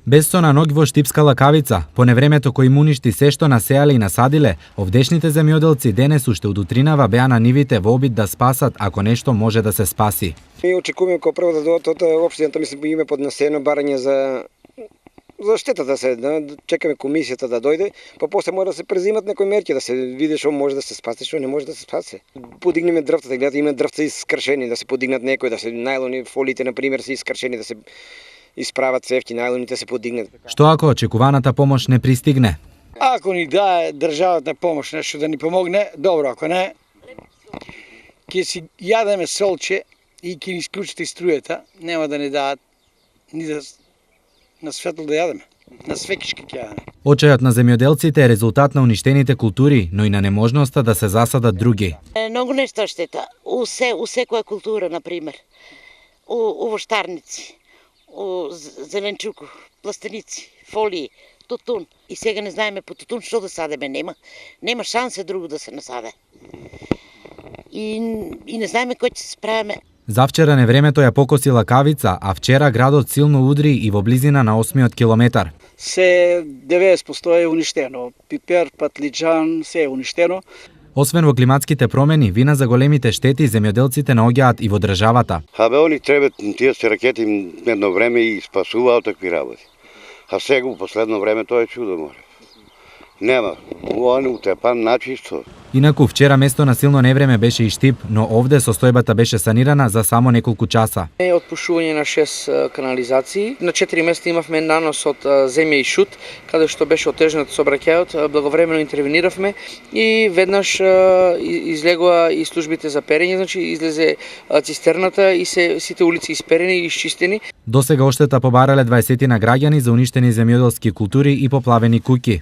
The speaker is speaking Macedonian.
Без на ноги во Штипска лакавица, по невремето кој им уништи се што насеале и насадиле, овдешните земјоделци денес уште од утринава беа на нивите во обид да спасат ако нешто може да се спаси. Ми очекуваме како прво да додат од општината, мислам име поднесено барање за штетата се, да чекаме комисијата да дојде, па после мора да се презимат некои мерки, да се види што може да се спаси, што не може да се спаси. Подигнеме дрвтата, гледате, има дрвца искршени, да се подигнат некои, да се најлони, фолиите на пример се искршени, да се исправат цевки, најлоните се подигнат. Што ако очекуваната помош не пристигне? Ако ни дае државата помош нешто да ни помогне, добро, ако не, ќе си јадеме солче и ќе ни исклучите струјата, нема да ни дадат ни да на светло да јадеме, на свекишки ќе јадеме. Очајот на земјоделците е резултат на уништените култури, но и на неможноста да се засадат други. Многу нешто штета, у секоја култура, на пример, у воштарници, у зеленчуку, пластеници, фолии, тутун. И сега не знаеме по тутун што да садеме, нема шансе друго да се насаде. И не знаеме кој ќе се справиме. Завчера невремето ја покоси лакавица, а вчера градот силно удри и во близина на 8-миот километар. Се 90% е уништено. Пипер, патлиџан, се е уништено. Освен во климатските промени, вина за големите штети земјоделците наоѓаат и во државата. Они требат тие се ракети едно време и спасуваат такви работи. А сега во последно време тоа е чудо море. Нема, они утепан начисто. Инаку вчера место на силно невреме беше и Штип, но овде состојбата беше санирана за само неколку часа. Отпушување на 6 канализации. На 4 места имавме нанос од земја и шут, каде што беше отежнат сообраќајот, благовремено интервениравме и веднаш излегоа и службите за перење, значи излезе цистерната и сите улици исперени и исчистени. Досега оштета побарале 20 на граѓани за уништени земјоделски култури и поплавени куќи.